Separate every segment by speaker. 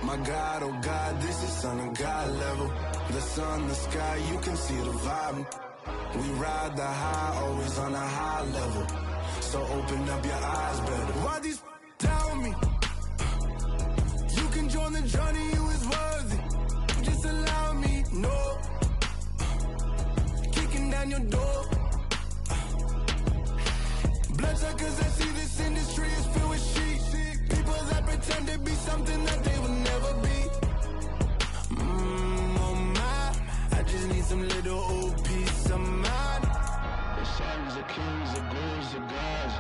Speaker 1: My God, oh God, this is on a God level. The sun, the sky, you can see the vibe. We ride the high, always on a high level. So open up your eyes better. Why these tell me? You can join the journey, you is worthy. Just allow me, no. Kicking down your door. Bloodsuckers, I see this industry is filled with sheep. People that pretend to be something that they will never be. Oh my, I just need some little old peace of mind. The sons of kings, the ghouls, the gods.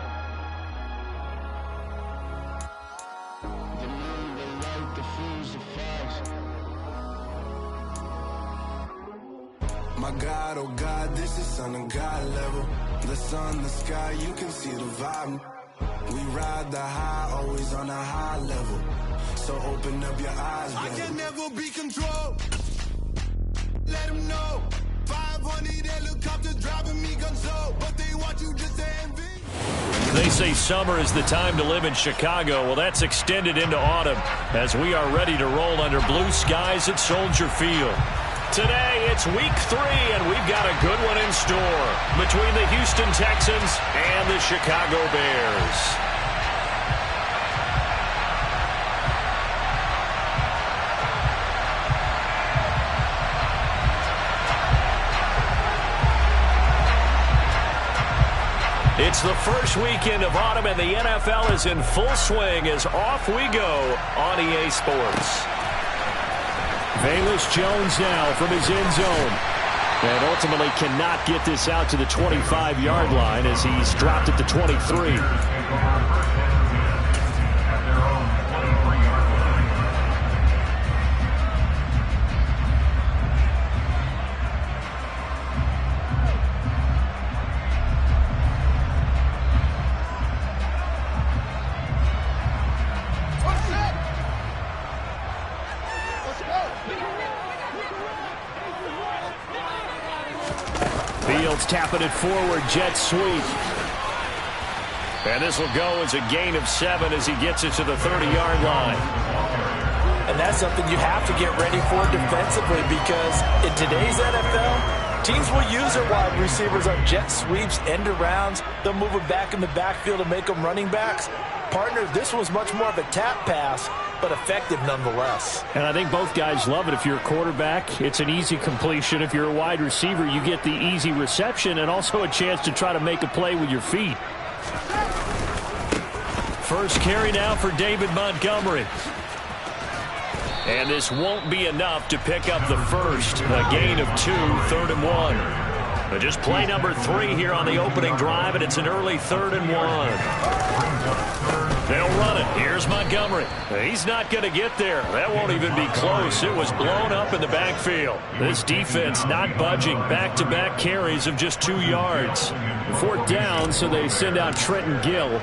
Speaker 1: The moon, the light, the fools, the facts. My God, oh God, this is on a God level. The sun, the sky, you can see the vibe. We ride the high, always on a high level. So open up your eyes, baby. I can never be controlled. Let them know. 500 helicopters driving me gonzo, but they want you just to envy.
Speaker 2: They say summer is the time to live in Chicago. Well, that's extended into autumn as we are ready to roll under blue skies at Soldier Field. Today, it's week 3, and we've got a good one in store between the Houston Texans and the Chicago Bears. It's the first weekend of autumn, and the NFL is in full swing as off we go on EA Sports. Velus Jones now from his end zone. And ultimately cannot get this out to the 25-yard line as he's dropped at the 23. Fields tapping it forward, jet sweep. And this will go as a gain of 7 as he gets it to the 30-yard line.
Speaker 3: And that's something you have to get ready for defensively because in today's NFL, teams will use their wide receivers on jet sweeps, end arounds. They'll move them back in the backfield and make them running backs. Partner, this was much more of a tap pass, but effective nonetheless.
Speaker 2: And I think both guys love it. If you're a quarterback, it's an easy completion. If you're a wide receiver, you get the easy reception and also a chance to try to make a play with your feet. First carry now for David Montgomery. And this won't be enough to pick up the first. A gain of 2, 3rd and 1. But just play number 3 here on the opening drive, and it's an early 3rd and 1. They'll run it. Here's Montgomery. He's not going to get there. That won't even be close. It was blown up in the backfield. This defense not budging. Back-to-back carries of just 2 yards. 4th down, so they send out Trenton Gill.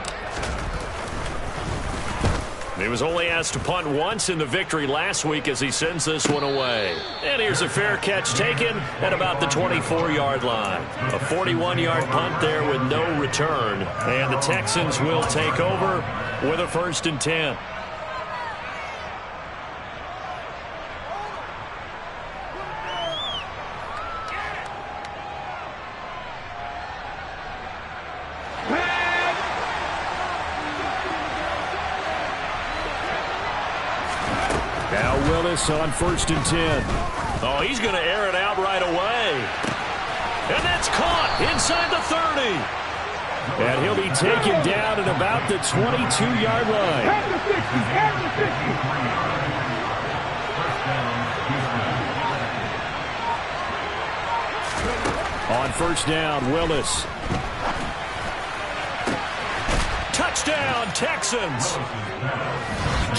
Speaker 2: He was only asked to punt once in the victory last week as he sends this one away. And here's a fair catch taken at about the 24-yard line. A 41-yard punt there with no return. And the Texans will take over with a 1st and 10. Now Willis on 1st and 10. Oh, he's going to air it out right away. And that's caught inside the 30. And he'll be taken down at about the 22-yard line. On 1st down, Willis. Touchdown, Texans.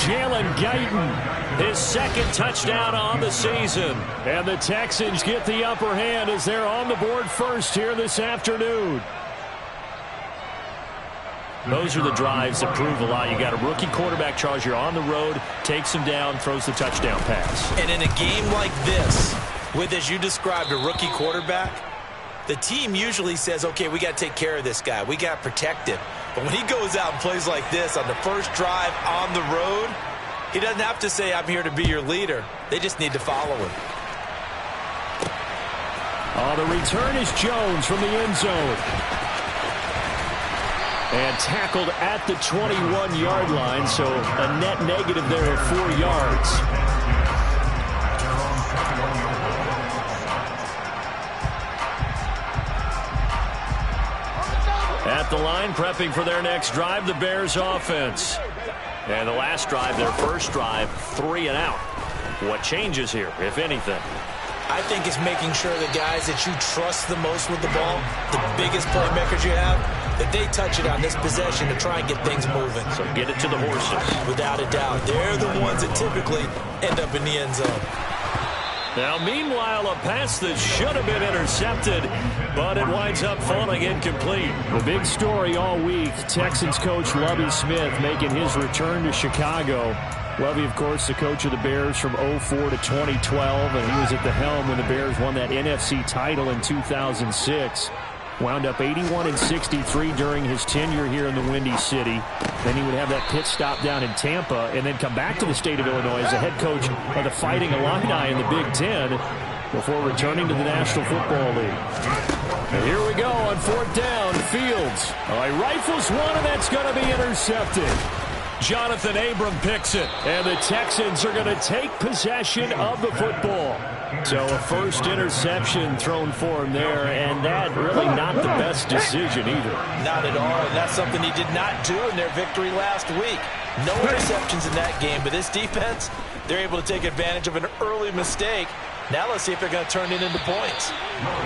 Speaker 2: Jalen Guyton, his 2nd touchdown on the season. And the Texans get the upper hand as they're on the board first here this afternoon. Those are the drives that prove a lot. You got a rookie quarterback charge. You're on the road, takes him down, throws the touchdown pass.
Speaker 3: And in a game like this, with, as you described, a rookie quarterback, the team usually says, okay, we got to take care of this guy. We got to protect him. But when he goes out and plays like this on the first drive on the road, He doesn't have to say, I'm here to be your leader. They just need to follow him.
Speaker 2: Oh, the return is Jones from the end zone. And tackled at the 21-yard line, so a net negative there of 4 yards. At the line, prepping for their next drive, the Bears offense. And the last drive, their first drive, 3 and out. What changes here, if anything?
Speaker 3: I think it's making sure the guys that you trust the most with the ball, the biggest playmakers you have, that they touch it on this possession to try and get things moving.
Speaker 2: So get it to the horses.
Speaker 3: Without a doubt. They're the ones that typically end up in the end zone.
Speaker 2: Now, meanwhile, a pass that should have been intercepted, but it winds up falling incomplete. The big story all week, Texans coach Lovie Smith making his return to Chicago. Lovie, of course, the coach of the Bears from 2004 to 2012, and he was at the helm when the Bears won that NFC title in 2006. Wound up 81-63 during his tenure here in the Windy City. Then he would have that pit stop down in Tampa and then come back to the state of Illinois as the head coach of the Fighting Illini in the Big Ten before returning to the National Football League. And here we go on 4th down. Fields. He rifles one, and that's going to be intercepted. Jonathan Abram picks it, and the Texans are going to take possession of the football. So a first interception thrown for him there, and that really not the best decision either.
Speaker 3: Not at all, and that's something he did not do in their victory last week. No interceptions in that game, but this defense, they're able to take advantage of an early mistake. Now let's see if they're going to turn it into points.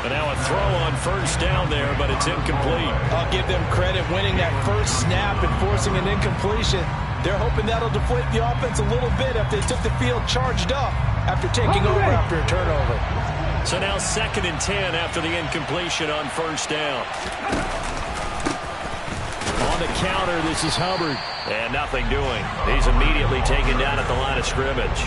Speaker 2: And now a throw on first down there, but it's incomplete.
Speaker 3: I'll give them credit winning that first snap and forcing an incompletion. They're hoping that'll deflate the offense a little bit if they took the field charged up after taking over after a turnover.
Speaker 2: So now 2nd and 10 after the incompletion on first down. On the counter, this is Hubbard. And nothing doing. He's immediately taken down at the line of scrimmage.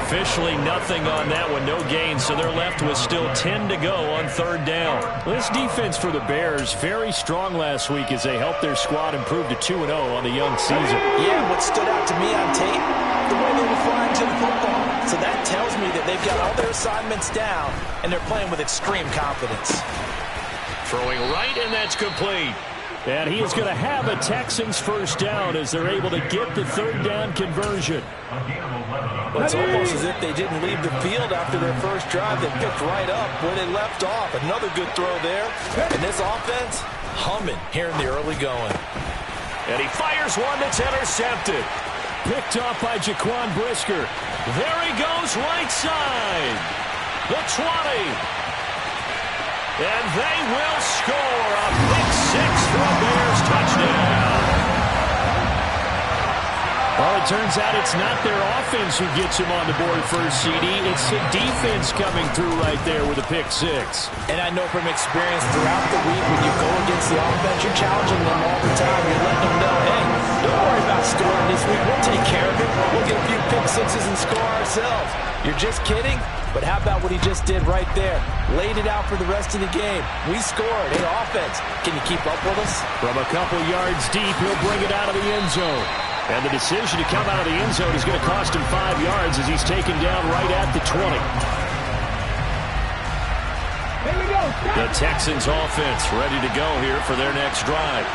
Speaker 2: Officially nothing on that one, no gain, so they're left with still 10 to go on 3rd down. This defense for the Bears, very strong last week as they helped their squad improve to 2-0 on the young season.
Speaker 3: Yeah, what stood out to me on tape, the way they were flying to the football. So that tells me that they've got all their assignments down, and they're playing with extreme confidence.
Speaker 2: Throwing right, and that's complete. And he is going to have a Texans first down as they're able to get the 3rd down conversion.
Speaker 3: Well, it's almost as if they didn't leave the field after their first drive. They picked right up where they left off. Another good throw there. And this offense, humming here in the early going.
Speaker 2: And he fires one that's intercepted. Picked off by Jaquan Brisker. There he goes, right side. The 20. And they will score a pick 6 for a Bears touchdown. Well, it turns out it's not their offense who gets him on the board first, CD. It's the defense coming through right there with a pick 6.
Speaker 3: And I know from experience throughout the week when you go against the offense, you're challenging them all the time. You're letting them know, hey, don't worry about scoring this week. We'll take care of it. We'll get a few pick 6s and score ourselves. You're just kidding? But how about what he just did right there? Laid it out for the rest of the game. We scored. Hey, offense, can you keep up with us?
Speaker 2: From a couple yards deep, he'll bring it out of the end zone. And the decision to come out of the end zone is going to cost him 5 yards as he's taken down right at the 20.
Speaker 4: Here we go.
Speaker 2: The Texans offense ready to go here for their next drive.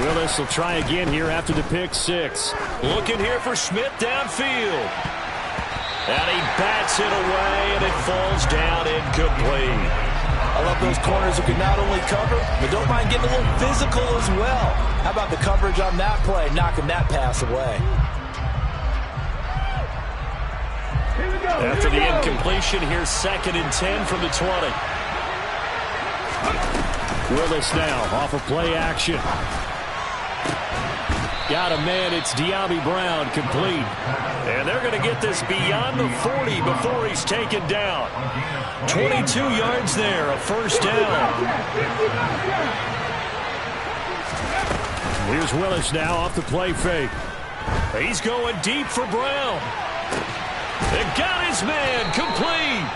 Speaker 2: Willis will try again here after the pick 6. Looking here for Smith downfield. And he bats it away, and it falls down incomplete.
Speaker 3: I love those corners who can not only cover, but don't mind getting a little physical as well. How about the coverage on that play, knocking that pass away?
Speaker 2: After the incompletion, here's 2nd and 10 from the 20. Willis now off of play action. Got a man, it's De'Ami Brown, complete. And they're going to get this beyond the 40 before he's taken down. 22 yards there, a first down. Here's Willis now off the play fake. He's going deep for Brown. They got his man, complete.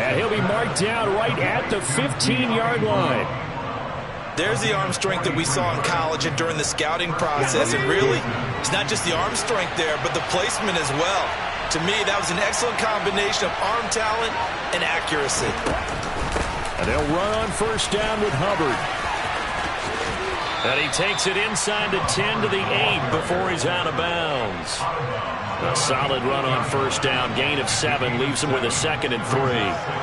Speaker 2: And he'll be marked down right at the 15-yard line.
Speaker 3: There's the arm strength that we saw in college and during the scouting process. And really, it's not just the arm strength there, but the placement as well. To me, that was an excellent combination of arm talent and accuracy.
Speaker 2: And they'll run on first down with Hubbard. And he takes it inside the 10 to the 8 before he's out of bounds. A solid run on first down, gain of 7, leaves them with a 2nd and 3.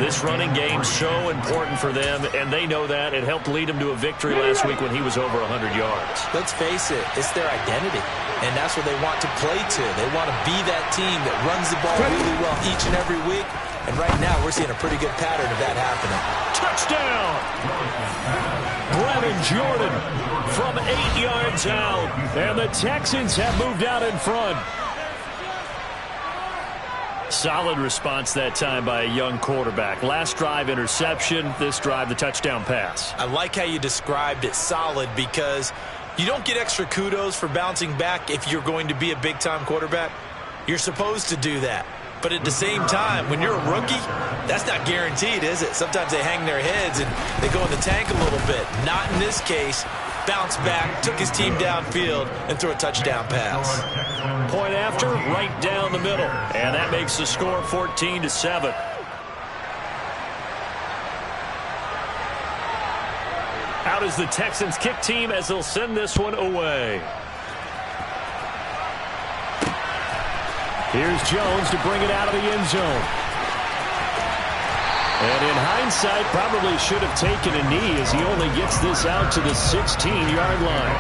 Speaker 2: This running game's so important for them, and they know that. It helped lead them to a victory last week when he was over 100 yards.
Speaker 3: Let's face it, it's their identity, and that's what they want to play to. They want to be that team that runs the ball really well each and every week, and right now we're seeing a pretty good pattern of that happening.
Speaker 2: Touchdown! Brevin Jordan from 8 yards out, and the Texans have moved out in front. Solid response that time by a young quarterback. Last drive, interception. This drive, the touchdown pass.
Speaker 3: I like how you described it, solid, because you don't get extra kudos for bouncing back if you're going to be a big-time quarterback. You're supposed to do that. But at the same time, when you're a rookie, that's not guaranteed, is it? Sometimes they hang their heads and they go in the tank a little bit. Not in this case. Bounced back, took his team downfield, and threw a touchdown pass.
Speaker 2: Point after, right down the middle. And that makes the score 14-7. Out is the Texans kick team as they'll send this one away. Here's Jones to bring it out of the end zone. And in hindsight, probably should have taken a knee as he only gets this out to the 16-yard line.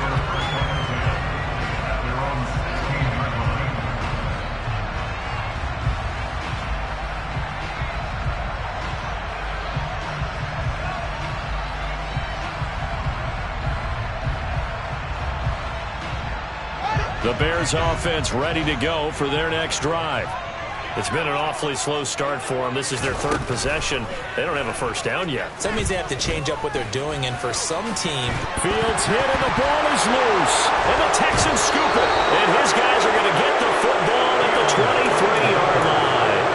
Speaker 2: The Bears offense ready to go for their next drive. It's been an awfully slow start for them. This is their 3rd possession. They don't have a first down yet.
Speaker 3: So that means they have to change up what they're doing, and for some team...
Speaker 2: Fields hit and the ball is loose. And the Texans scoop it. And his guys are going to get the football at the 23-yard line.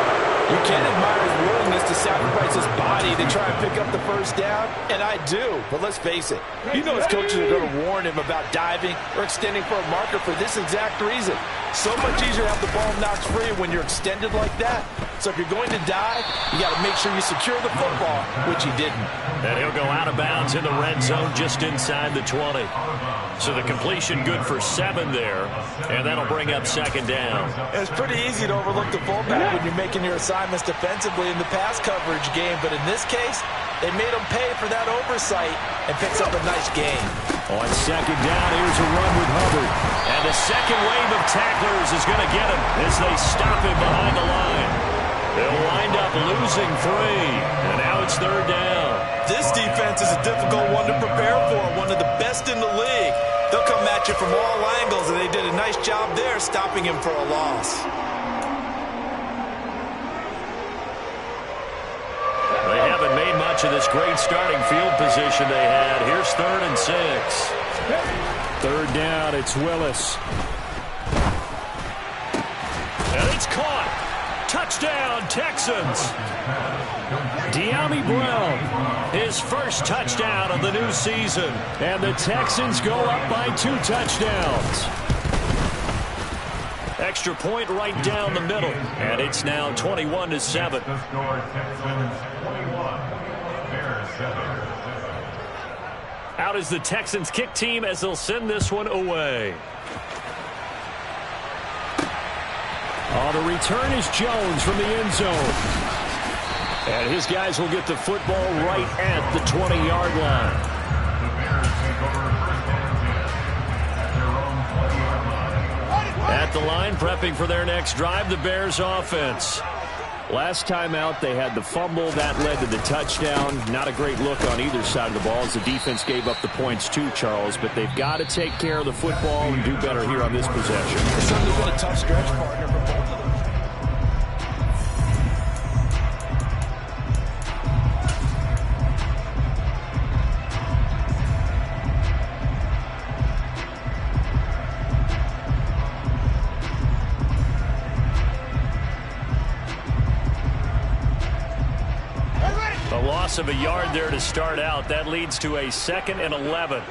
Speaker 3: You can't admire his willingness to sacrifice his body to try and pick up the first down, and I do. But let's face it, you know his coaches are going to warn him about diving or extending for a marker for this exact reason. So much easier to have the ball knocked free when you're extended like that. So if you're going to dive, you got to make sure you secure the football, which he didn't.
Speaker 2: And he'll go out of bounds in the red zone just inside the 20. So the completion good for 7 there, and that'll bring up 2nd down.
Speaker 3: It's pretty easy to overlook the fullback when you're making your assignments defensively in the pass coverage game, but in this case, they made him pay for that oversight and picks up a nice gain.
Speaker 2: On 2nd down, here's a run with Hubbard. And the second wave of tacklers is going to get him as they stop him behind the line. They'll wind up losing 3, and now it's 3rd down.
Speaker 3: This defense is a difficult one to prepare for, one of the best in the league. They'll come at you from all angles, and they did a nice job there stopping him for a loss.
Speaker 2: They haven't made much of this great starting field position they had. Here's 3rd and 6. 3rd down, it's Willis. And it's caught. Touchdown, Texans. De'Ami Brown, his first touchdown of the new season. And the Texans go up by 2 touchdowns. Extra point right down the middle. And it's now 21-7. Out is the Texans kick team as they'll send this one away. The return is Jones from the end zone. And his guys will get the football right at the 20-yard line. At the line, prepping for their next drive, the Bears offense. Last time out, they had the fumble. That led to the touchdown. Not a great look on either side of the ball as the defense gave up the points too, Charles. But they've got to take care of the football and do better here on this possession.
Speaker 3: It's certainly been a tough stretch, partner, for both of them.
Speaker 2: loss of a yard there to start out. That leads to a 2nd and 11.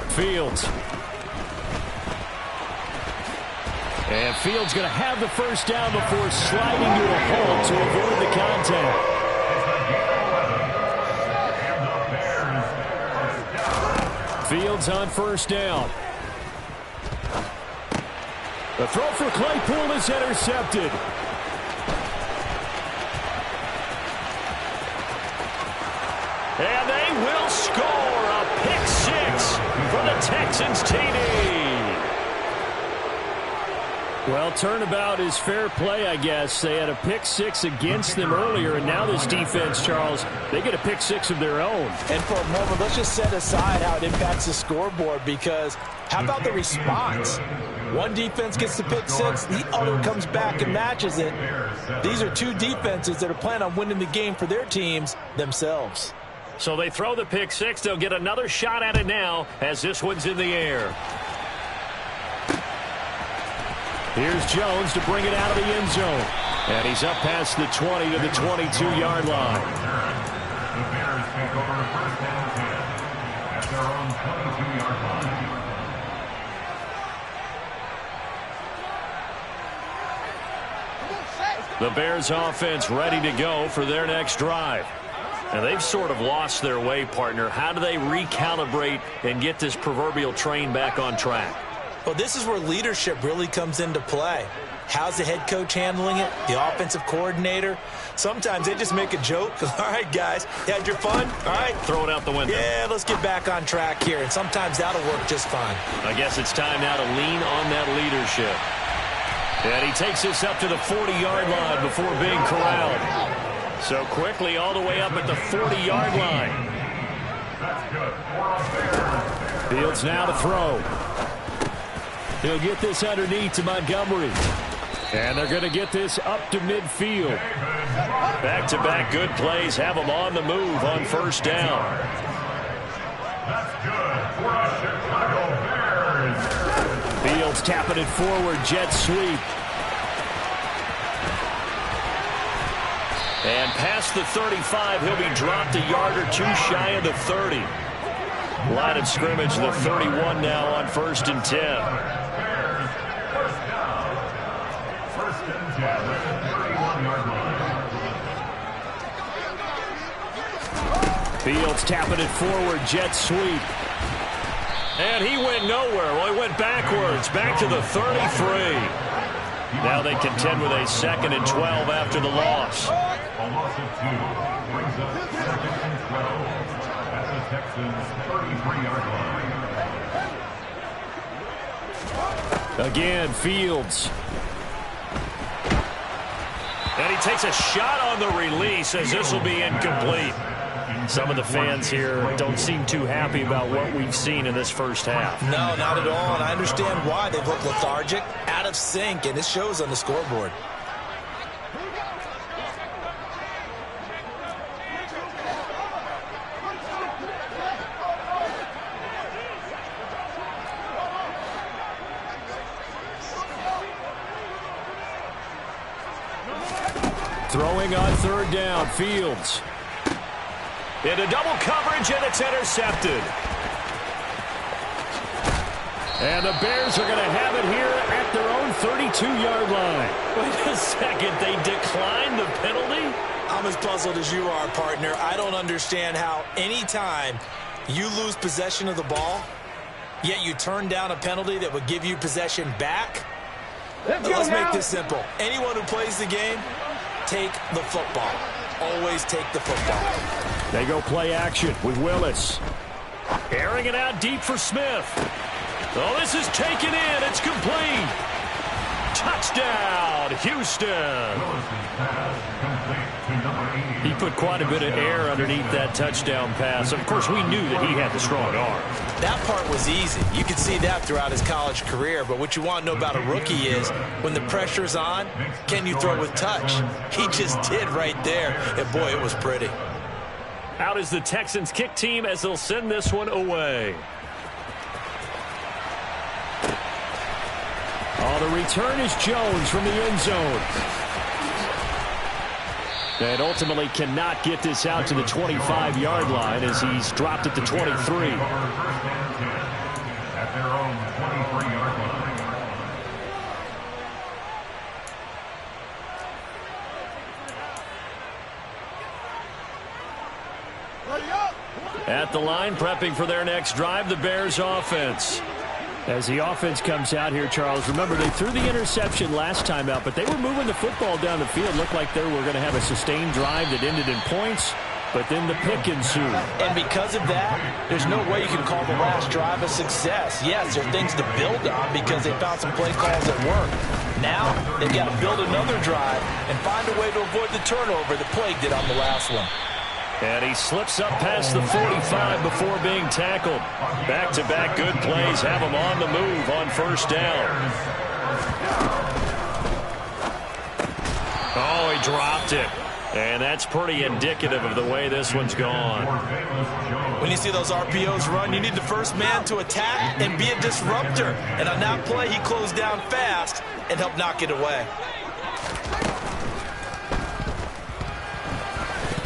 Speaker 2: Fields. And Fields going to have the first down before sliding to a halt to avoid the contact. Fields on first down. The throw for Claypool is intercepted. And they will score a pick six for the Texans TD. Well, turnabout is fair play, I guess. They had a pick six against them earlier, and now this defense, Charles, they get a pick six of their own.
Speaker 3: And for a moment, let's just set aside how it impacts the scoreboard, because how about the response? One defense gets the pick six, the other comes back and matches it. These are two defenses that are planning on winning the game for their teams themselves.
Speaker 2: So they throw the pick six. They'll get another shot at it now as this one's in the air. Here's Jones to bring it out of the end zone. And he's up past the 20 to the 22-yard line.
Speaker 4: The Bears take over first and 10 at their own 22-yard line.
Speaker 2: The Bears offense ready to go for their next drive. And they've sort of lost their way, partner. How do they recalibrate and get this proverbial train back on track?
Speaker 3: Well, this is where leadership really comes into play. How's the head coach handling it? The offensive coordinator? Sometimes they just make a joke. All right, guys, you had your fun? All right.
Speaker 2: Throw it out the window.
Speaker 3: Yeah, let's get back on track here. And sometimes that'll work just fine.
Speaker 2: I guess it's time now to lean on that leadership. And he takes this up to the 40-yard line before being corralled. So quickly all the way up at the 40-yard line. Fields now to throw. He'll get this underneath to Montgomery. And they're going to get this up to midfield. Back-to-back good plays have them on the move on first down.
Speaker 4: That's good for the Chicago Bears.
Speaker 2: Fields tapping it forward, jet sweep. And past the 35, he'll be dropped a yard or two shy of the 30. Line of scrimmage, the 31 now on first and 10. Fields tapping it forward, jet sweep. And he went nowhere. Well, he went backwards, back to the 33. Now they contend with a 2nd and 12 after the loss.
Speaker 4: A loss of 2 brings up 2nd and 12 at the Texans' 33-yard line.
Speaker 2: Again, Fields. And he takes a shot on the release as this will be incomplete. Some of the fans here don't seem too happy about what we've seen in this first half.
Speaker 3: No, not at all, and I understand why. They've looked lethargic, out of sync, and it shows on the scoreboard.
Speaker 2: Throwing on third down, Fields. Into double coverage, and it's intercepted. And the Bears are going to have it here at their own 32-yard line. Wait a second, they declined the penalty?
Speaker 3: I'm as puzzled as you are, partner. I don't understand how anytime you lose possession of the ball, yet you turn down a penalty that would give you possession back. Let's make this simple. Anyone who plays the game, take the football. Always take the football.
Speaker 2: They go play action with Willis. Airing it out deep for Smith. Oh, this is taken in. It's complete. Touchdown, Houston. He put quite a bit of air underneath that touchdown pass. Of course, we knew that he had the strong arm.
Speaker 3: That part was easy. You could see that throughout his college career. But what you want to know about a rookie is when the pressure's on, can you throw with touch? He just did right there. And, boy, it was pretty.
Speaker 2: Out is the Texans kick team as they'll send this one away. Oh, the return is Jones from the end zone. And ultimately cannot get this out to the 25-yard line as he's dropped at the 23.
Speaker 4: At their own 23-yard line.
Speaker 2: At the line, prepping for their next drive, the Bears offense. As the offense comes out here, Charles, remember they threw the interception last time out, but they were moving the football down the field. Looked like they were going to have a sustained drive that ended in points, but then the pick ensued.
Speaker 3: And because of that, there's no way you can call the last drive a success. Yes, there are things to build on because they found some play calls that work. Now, they've got to build another drive and find a way to avoid the turnover that plagued it on the last one.
Speaker 2: And he slips up past the 45 before being tackled. Back-to-back good plays have him on the move on first down. Oh, he dropped it. And that's pretty indicative of the way this one's gone.
Speaker 3: When you see those RPOs run, you need the first man to attack and be a disruptor. And on that play, he closed down fast and helped knock it away.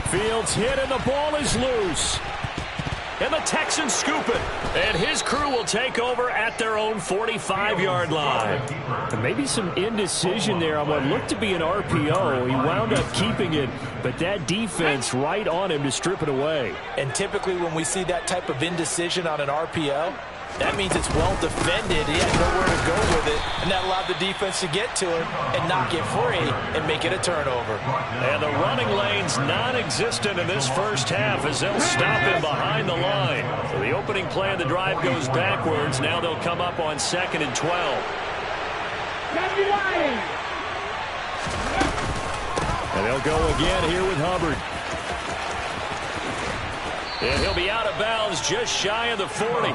Speaker 2: Fields hit and the ball is loose. And the Texans scoop it. And his crew will take over at their own 45-yard line. And maybe some indecision there on what looked to be an RPO. He wound up keeping it, but that defense right on him to strip it away.
Speaker 3: And typically when we see that type of indecision on an RPO, that means it's well defended. He had nowhere to go with it, and that allowed the defense to get to him and knock it free and make it a turnover.
Speaker 2: And the running lane's non-existent in this first half as they'll stop him behind the line. So the opening play of the drive goes backwards. Now they'll come up on 2nd and 12. And they'll go again here with Hubbard. And he'll be out of bounds just shy of the 40.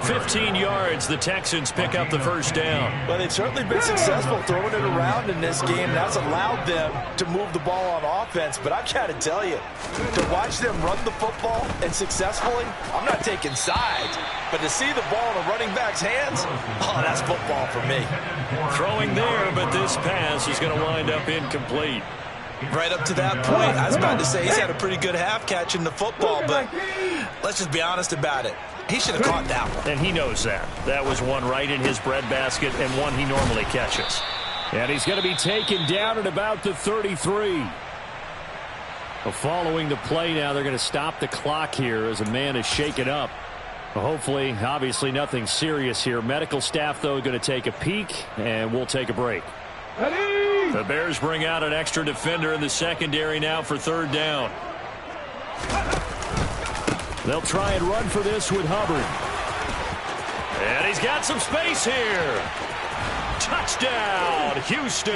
Speaker 2: 15 yards, the Texans pick up the first down.
Speaker 3: Well, they've certainly been successful throwing it around in this game. That's allowed them to move the ball on offense. But I've got to tell you, to watch them run the football and successfully, I'm not taking sides. But to see the ball in a running back's hands, oh, that's football for me.
Speaker 2: Throwing there, but this pass is going to wind up incomplete.
Speaker 3: Right up to that point, I was about to say he's had a pretty good half catching the football, but let's just be honest about it. He should have caught that one.
Speaker 2: And he knows that. That was one right in his breadbasket and one he normally catches. And he's going to be taken down at about the 33. Well, following the play now, they're going to stop the clock here as a man is shaken up. Well, hopefully, obviously nothing serious here. Medical staff, though, going to take a peek, and we'll take a break. The Bears bring out an extra defender in the secondary now for 3rd down. They'll try and run for this with Hubbard. And he's got some space here. Touchdown, Houston.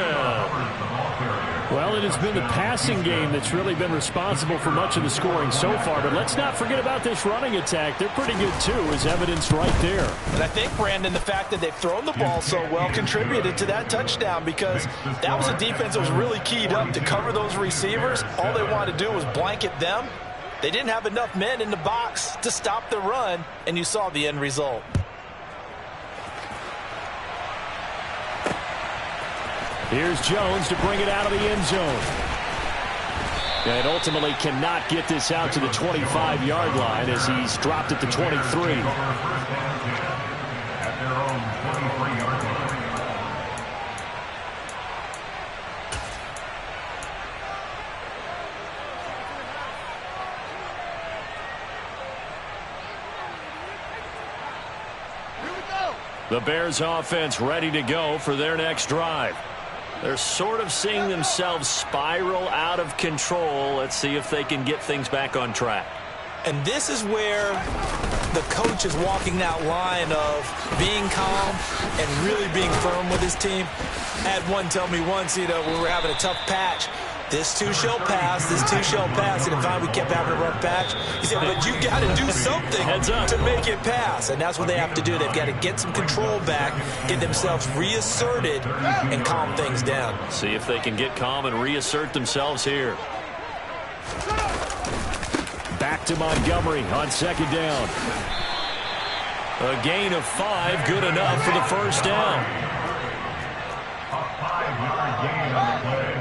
Speaker 2: Well, it has been the passing game that's really been responsible for much of the scoring so far. But let's not forget about this running attack. They're pretty good, too, as evidenced right there.
Speaker 3: And I think, Brandon, the fact that they've thrown the ball so well contributed to that touchdown because that was a defense that was really keyed up to cover those receivers. All they wanted to do was blanket them. They didn't have enough men in the box to stop the run, and you saw the end result.
Speaker 2: Here's Jones to bring it out of the end zone. And ultimately cannot get this out to the 25-yard line as he's dropped at the 23.
Speaker 4: At their own 23-yard line.
Speaker 2: The Bears offense ready to go for their next drive. They're sort of seeing themselves spiral out of control. Let's see if they can get things back on track.
Speaker 3: And this is where the coach is walking that line of being calm and really being firm with his team. I had one tell me once, we were having a tough patch. This too shall pass, this too shall pass. And if we kept having a rough patch, he said, but you got to do something to make it pass. And that's what they have to do. They've got to get some control back, get themselves reasserted, and calm things down.
Speaker 2: See if they can get calm and reassert themselves here. Back to Montgomery on 2nd down. A gain of 5, good enough for the first down.
Speaker 4: A 5-yard gain on the play.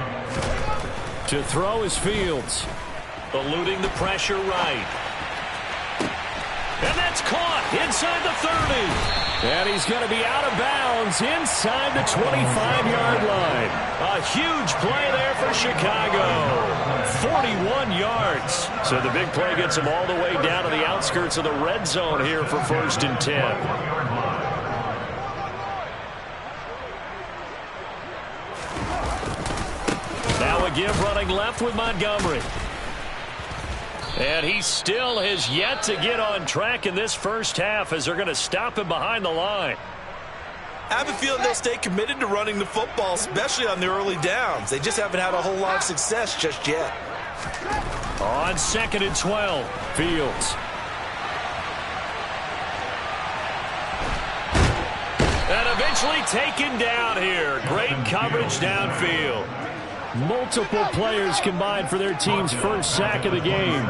Speaker 2: To throw is Fields. Eluding the pressure right. And that's caught inside the 30. And he's going to be out of bounds inside the 25-yard line. A huge play there for Chicago. 41 yards. So the big play gets him all the way down to the outskirts of the red zone here for 1st and 10. Now a give running left with Montgomery. And he still has yet to get on track in this first half as they're going to stop him behind the line.
Speaker 3: I have a feeling they'll stay committed to running the football, especially on the early downs. They just haven't had a whole lot of success just yet.
Speaker 2: On 2nd and 12, Fields. And eventually taken down here. Great coverage downfield. Multiple players combined for their team's first sack of the game.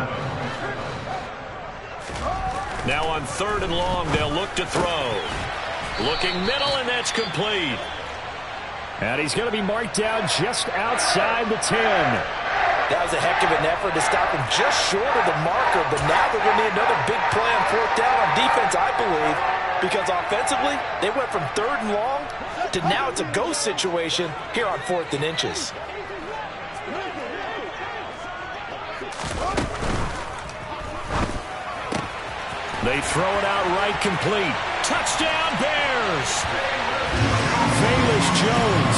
Speaker 2: Now on 3rd and long, they'll look to throw. Looking middle, and that's complete. And he's going to be marked down just outside the 10.
Speaker 3: That was a heck of an effort to stop him just short of the marker, but now they're going to need another big play on 4th down on defense, I believe, because offensively, they went from 3rd and long to now it's a go situation here on 4th and inches.
Speaker 2: They throw it out right, complete. Touchdown, Bears! Velus Jones,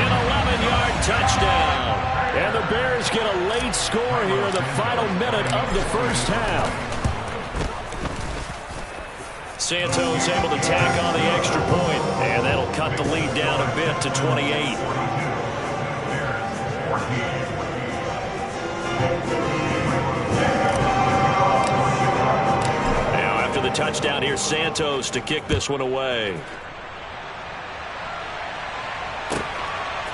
Speaker 2: an 11-yard touchdown. And the Bears get a late score here in the final minute of the first half. Santos able to tack on the extra point, and that'll cut the lead down a bit to 28. The touchdown here, Santos to kick this one away.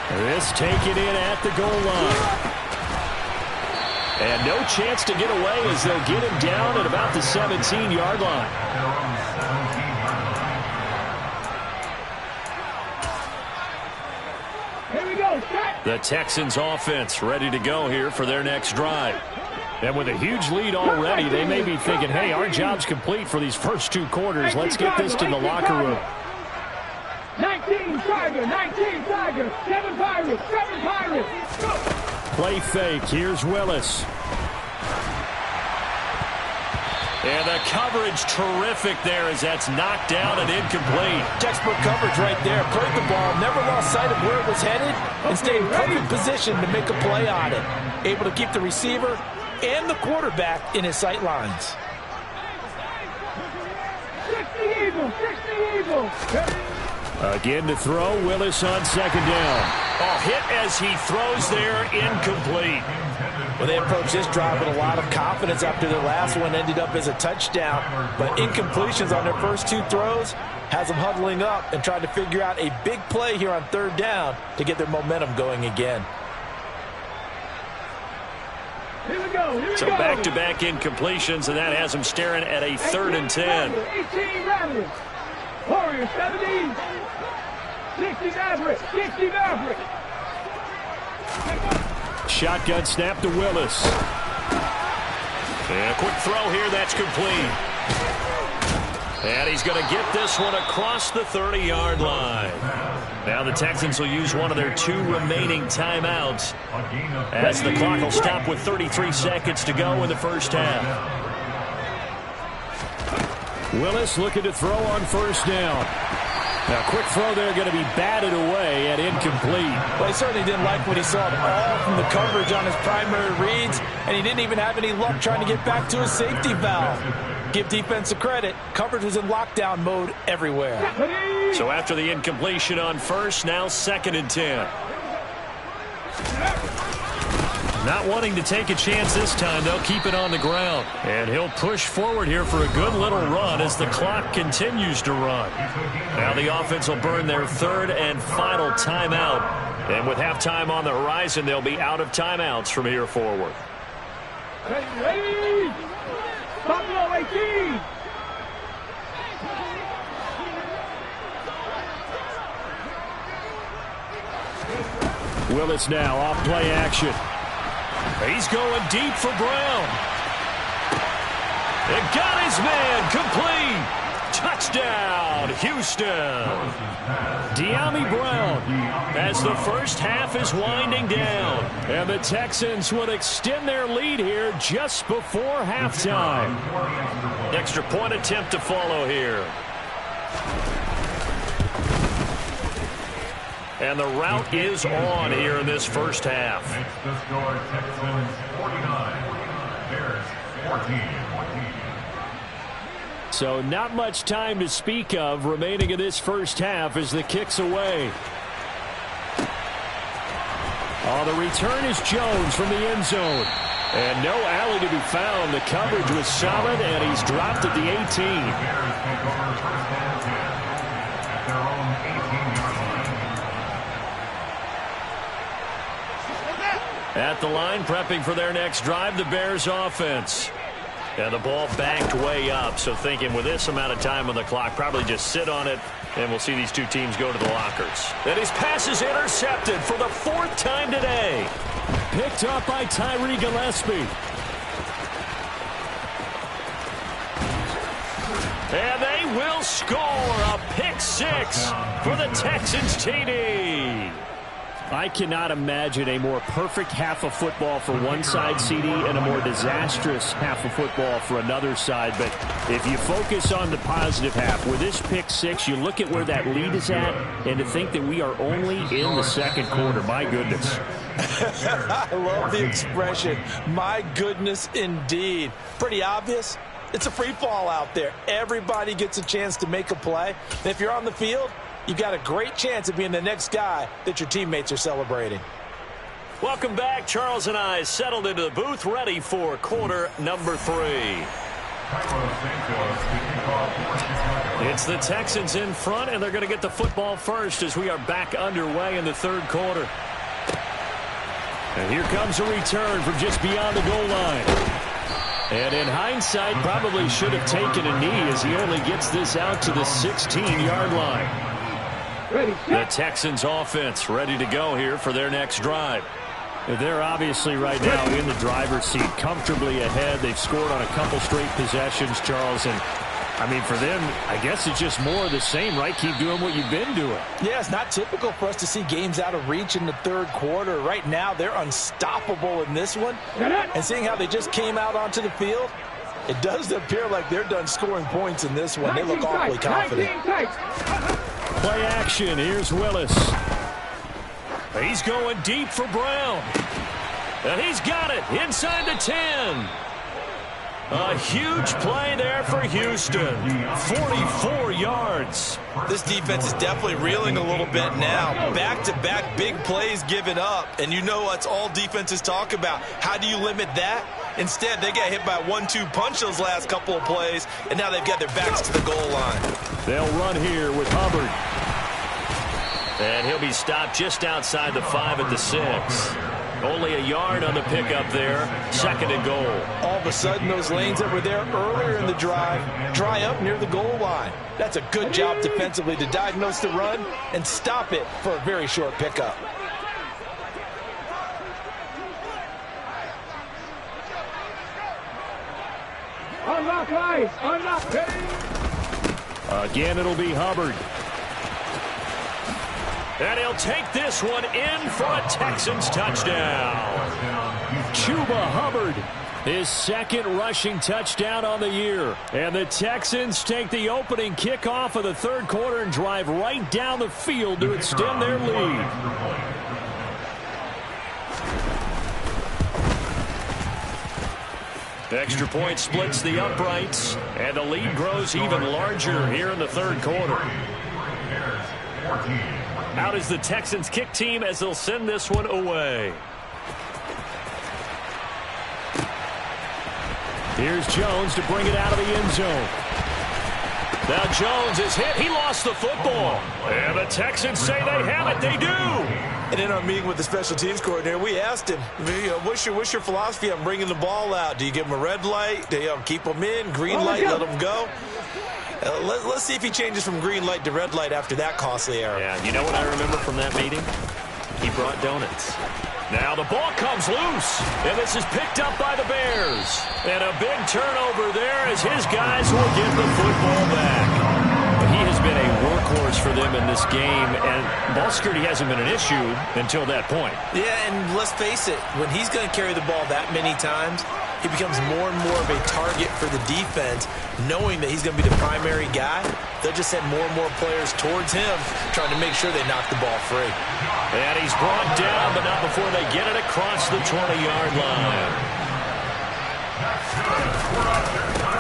Speaker 2: This taken in at the goal line. And no chance to get away as they'll get him down at about the 17-yard line.
Speaker 5: Here we go.
Speaker 2: The Texans offense ready to go here for their next drive. And with a huge lead already, they may be thinking, hey, our job's complete for these first 2 quarters. Let's get this to the locker room.
Speaker 5: 19 Tiger, 19 Tiger, 7 Pirates, 7 Pirates. Go.
Speaker 2: Play fake. Here's Willis. And the coverage terrific there as that's knocked down and incomplete.
Speaker 3: Textbook coverage right there. Played the ball, never lost sight of where it was headed, and stayed in perfect position to make a play on it. Able to keep the receiver and the quarterback in his sight lines.
Speaker 5: 60 Eagles, 60 Eagles.
Speaker 2: Again to throw, Willis on 2nd down. A hit as he throws there, incomplete.
Speaker 3: Well, they approached this drive with a lot of confidence after their last one ended up as a touchdown. But incompletions on their first 2 throws has them huddling up and trying to figure out a big play here on 3rd down to get their momentum going again.
Speaker 5: Here we go.
Speaker 2: So back-to-back incompletions, and that has them staring at a 3rd and 10.
Speaker 5: 18 Ravens. Warriors 70. 60 Maverick. 60 Maverick.
Speaker 2: Shotgun snap to Willis. And a quick throw here, that's complete. And he's going to get this one across the 30-yard line. Now the Texans will use one of their 2 remaining timeouts as the clock will stop with 33 seconds to go in the first half. Willis looking to throw on 1st down. Now, quick throw there going to be batted away and incomplete.
Speaker 3: Well, he certainly didn't like what he saw at all from the coverage on his primary reads, and he didn't even have any luck trying to get back to his safety valve. Give defense a credit. Coverage was in lockdown mode everywhere.
Speaker 2: So after the incompletion on 1st, now 2nd and 10. Not wanting to take a chance this time, they'll keep it on the ground. And he'll push forward here for a good little run as the clock continues to run. Now the offense will burn their 3rd and final timeout. And with halftime on the horizon, they'll be out of timeouts from here forward.
Speaker 5: Ready? Buffalo 18.
Speaker 2: Willis now off play action. He's going deep for Brown. It got his man complete. Touchdown, Houston. Dyami Brown as the first half is winding down. And the Texans will extend their lead here just before halftime. Extra point attempt to follow here. And the route is on here in this first half.
Speaker 4: Makes the score Texans 49, Bears 14.
Speaker 2: So not much time to speak of remaining in this first half as the kick's away. Oh, the return is Jones from the end zone. And no alley to be found. The coverage was solid, and he's dropped at the 18.
Speaker 4: Bears take over first and 10 at their own 18-yard line.
Speaker 2: At the line, prepping for their next drive, the Bears offense. And the ball banked way up, so thinking with this amount of time on the clock, probably just sit on it, and we'll see these two teams go to the lockers. And his pass is intercepted for the 4th time today. Picked up by Tyree Gillespie. And they will score a pick 6 for the Texans TD. I cannot imagine a more perfect half of football for one side, CD, and a more disastrous half of football for another side. But if you focus on the positive half, with this pick 6, you look at where that lead is at, and to think that we are only in the second quarter. My goodness.
Speaker 3: I love the expression, my goodness indeed. Pretty obvious. It's a free fall out there. Everybody gets a chance to make a play. And if you're on the field, you've got a great chance of being the next guy that your teammates are celebrating.
Speaker 2: Welcome back. Charles and I settled into the booth, ready for quarter number 3. It's the Texans in front, and they're going to get the football first as we are back underway in the third quarter. And here comes a return from just beyond the goal line. And in hindsight, probably should have taken a knee as he only gets this out to the 16-yard line. The Texans offense ready to go here for their next drive. They're obviously right now in the driver's seat, comfortably ahead. They've scored on a couple straight possessions, Charles. And, I mean, for them, I guess it's just more of the same, right? Keep doing what you've been doing.
Speaker 3: Yeah, it's not typical for us to see games out of reach in the third quarter. Right now, they're unstoppable in this one. And seeing how they just came out onto the field, it does appear like they're done scoring points in this one. They look awfully confident.
Speaker 2: Play action. Here's Willis. He's going deep for Brown. And he's got it inside the 10. A huge play there for Houston. 44 yards.
Speaker 6: This defense is definitely reeling a little bit now. Back-to-back big plays given up. And you know what's all defenses talk about. How do you limit that? Instead, they got hit by a 1-2 punch those last couple of plays, and now they've got their backs to the goal line.
Speaker 2: They'll run here with Hubbard. And he'll be stopped just outside the 5 at the 6. Only a yard on the pickup there. 2nd and goal.
Speaker 3: All of a sudden, those lanes that were there earlier in the drive dry up near the goal line. That's a good job defensively to diagnose the run and stop it for a very short pickup.
Speaker 5: Unlock eyes. Unlock.
Speaker 2: Again, it'll be Hubbard. And he'll take this one in for a Texans touchdown. Chuba Hubbard, his 2nd rushing touchdown on the year. And the Texans take the opening kickoff of the third quarter and drive right down the field to extend their lead. The extra point splits the uprights, and the lead grows even larger here in the third quarter. Out is the Texans kick team as they'll send this one away. Here's Jones to bring it out of the end zone. Now Jones is hit. He lost the football. And the Texans say they have it. They do.
Speaker 6: And in our meeting with the special teams coordinator, we asked him, what's your philosophy on bringing the ball out? Do you give them a red light? Do you keep them in? Green light, let them go? Let's see if he changes from green light to red light after that costly error.
Speaker 2: Yeah, you know what I remember from that meeting? He brought donuts. Now the ball comes loose, and this is picked up by the Bears. And a big turnover there as his guys will get the football back. He has been a workhorse for them in this game, and ball security hasn't been an issue until that point.
Speaker 3: Yeah, and let's face it, when he's going to carry the ball that many times, he becomes more and more of a target for the defense, knowing that he's going to be the primary guy. They'll just send more and more players towards him, trying to make sure they knock the ball free.
Speaker 2: And he's brought down, but not before they get it across the 20-yard line.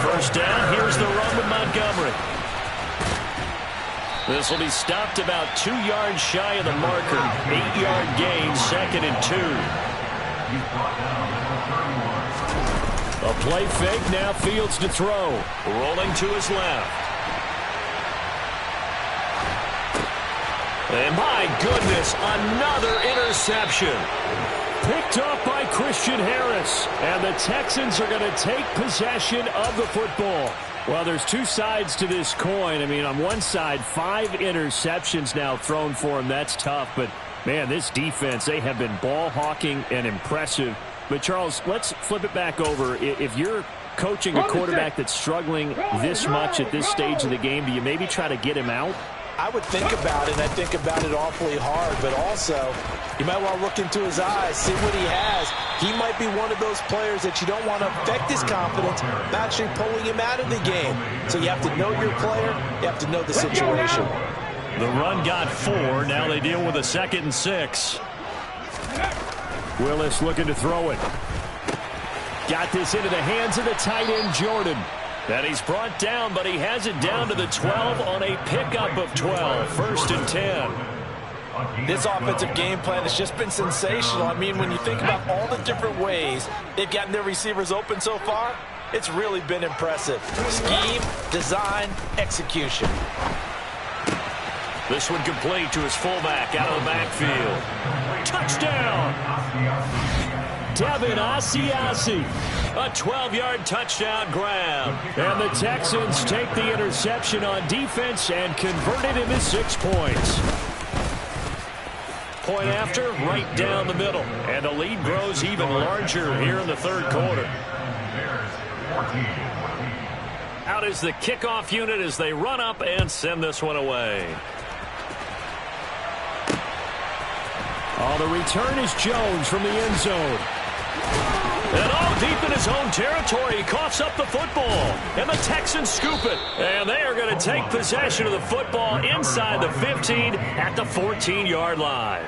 Speaker 2: First down, here's the run with Montgomery. This will be stopped about 2 yards shy of the marker. 8-yard gain, 2nd and 2. A play fake, now Fields to throw. Rolling to his left. And my goodness, another interception. Picked up by Christian Harris. And the Texans are going to take possession of the football. Well, there's two sides to this coin. I mean, on one side, 5 interceptions now thrown for him. That's tough. But, man, this defense, they have been ball hawking and impressive. But, Charles, let's flip it back over. If you're coaching a quarterback that's struggling this much at this stage of the game, do you maybe try to get him out?
Speaker 3: I would think about it, and I think about it awfully hard, but also you might want to look into his eyes, see what he has. He might be one of those players that you don't want to affect his confidence by actually pulling him out of the game. So you have to know your player, you have to know the situation.
Speaker 2: The run got 4, now they deal with a 2nd and 6. Willis looking to throw it. Got this into the hands of the tight end, Jordan. And he's brought down, but he has it down to the 12 on a pickup of 12. 1st and 10.
Speaker 3: This offensive game plan has just been sensational. I mean, when you think about all the different ways they've gotten their receivers open so far, it's really been impressive. Scheme, design, execution.
Speaker 2: This one complete to his fullback out of the backfield. Touchdown! Devin Asiasi. A 12-yard touchdown grab. And the Texans take the interception on defense and convert it into 6 points. Point after, right down the middle. And the lead grows even larger here in the 3rd quarter. Out is the kickoff unit as they run up and send this one away. Oh, the return is Jones from the end zone. And all deep in his own territory, he coughs up the football. And the Texans scoop it. And they are going to take possession of the football inside the 15 at the 14-yard line.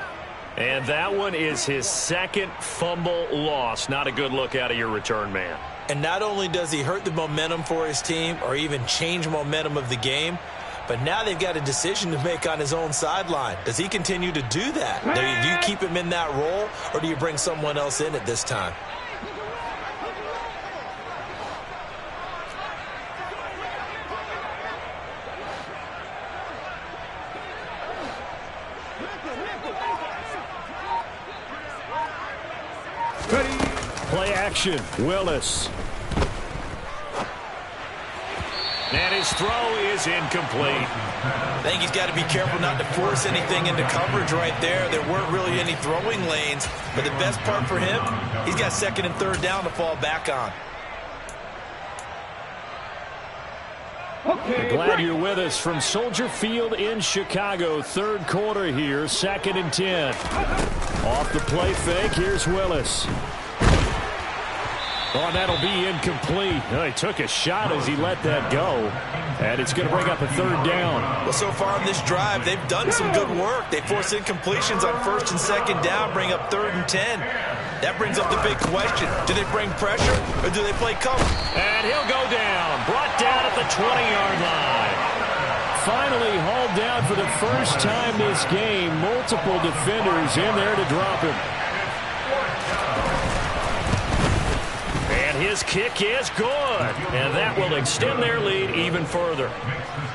Speaker 2: And that one is his 2nd fumble loss. Not a good look out of your return man.
Speaker 3: And not only does he hurt the momentum for his team or even change momentum of the game, but now they've got a decision to make on his own sideline. Does he continue to do that? Do you keep him in that role, or do you bring someone else in at this time?
Speaker 2: Play action, Willis. And his throw is incomplete.
Speaker 6: I think he's got to be careful not to force anything into coverage right there. There weren't really any throwing lanes. But the best part for him, he's got 2nd and 3rd down to fall back on.
Speaker 2: Glad you're with us from Soldier Field in Chicago. 3rd quarter here, 2nd and 10. Off the play fake, here's Willis. Oh, and that'll be incomplete. He took a shot as he let that go. And it's going to bring up a 3rd down.
Speaker 6: Well, so far on this drive, they've done some good work. They force incompletions on 1st and 2nd down, bring up 3rd and 10. That brings up the big question. Do they bring pressure or do they play cover?
Speaker 2: And he'll go down. Brought down at the 20-yard line. Finally hauled down for the first time this game. Multiple defenders in there to drop him. And his kick is good. And that will extend their lead even further.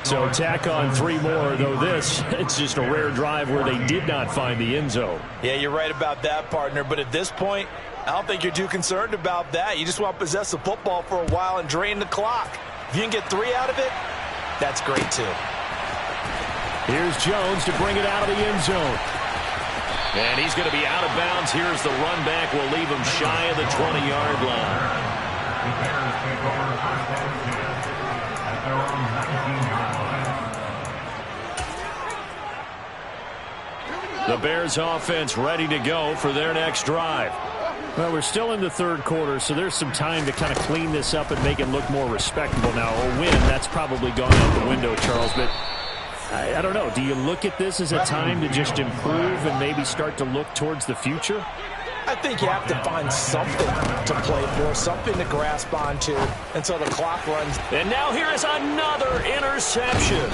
Speaker 2: So tack on 3 more, though this, it's just a rare drive where they did not find the end zone.
Speaker 3: Yeah, you're right about that, partner. But at this point, I don't think you're too concerned about that. You just want to possess the football for a while and drain the clock. If you can get 3 out of it, that's great too.
Speaker 2: Here's Jones to bring it out of the end zone. And he's going to be out of bounds. Here's the run back. Will leave him shy of the 20-yard line.
Speaker 4: The Bears take over first and 10 at their own 19-yard line.
Speaker 2: The Bears offense ready to go for their next drive.
Speaker 7: Well, we're still in the third quarter, so there's some time to kind of clean this up and make it look more respectable now. A win, that's probably gone out the window, Charles, but I don't know. Do you look at this as a time to just improve and maybe start to look towards the future?
Speaker 3: I think you have to find something to play for, something to grasp onto until the clock runs.
Speaker 2: And now here is another interception.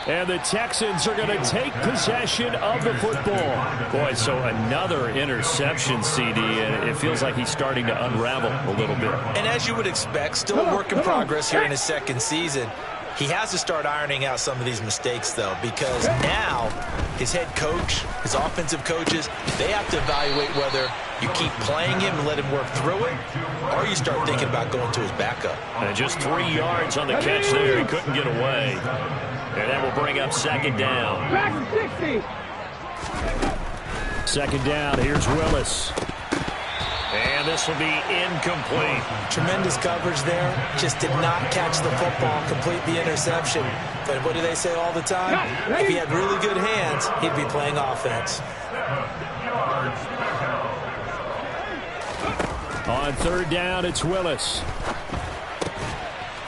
Speaker 7: And the Texans are going to take possession of the football.
Speaker 2: Boy, so another interception, CD, and it feels like he's starting to unravel a little bit.
Speaker 6: And as you would expect, still a work in progress here in his second season. He has to start ironing out some of these mistakes, though, because now his head coach, his offensive coaches, they have to evaluate whether you keep playing him and let him work through it, or you start thinking about going to his backup.
Speaker 2: And just 3 yards on the catch there. He couldn't get away. And that will bring up second down.
Speaker 5: Back 60.
Speaker 7: Second down, here's Willis.
Speaker 2: And this will be incomplete.
Speaker 3: Tremendous coverage there. Just did not catch the football, complete the interception. But what do they say all the time? If he had really good hands, he'd be playing offense.
Speaker 7: On third down, it's Willis.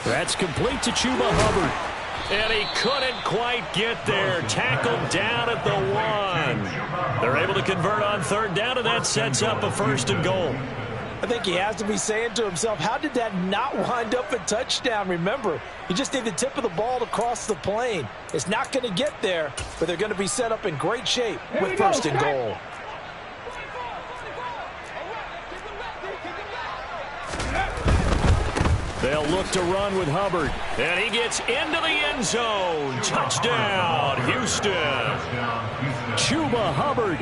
Speaker 7: That's complete to Chuba Hubbard.
Speaker 2: And he couldn't quite get there. Tackled down at the 1. They're able to convert on third down, and that sets up a 1st and goal.
Speaker 3: I think he has to be saying to himself, how did that not wind up a touchdown? Remember, you just need the tip of the ball to cross the plane. It's not going to get there, but they're going to be set up in great shape with 1st and goal.
Speaker 7: They'll look to run with Hubbard.
Speaker 2: And he gets into the end zone. Touchdown, Houston.
Speaker 7: Chuba Hubbard.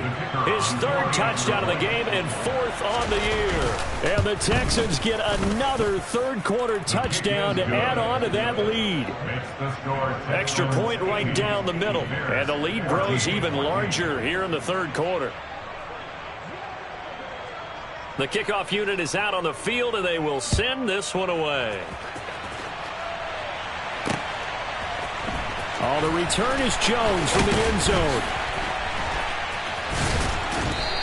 Speaker 2: His 3rd touchdown of the game and 4th on the year.
Speaker 7: And the Texans get another third-quarter touchdown to add on to that lead.
Speaker 2: Extra point right down the middle. And the lead grows even larger here in the third quarter. The kickoff unit is out on the field, and they will send this one away.
Speaker 7: Oh, the return is Jones from the end zone.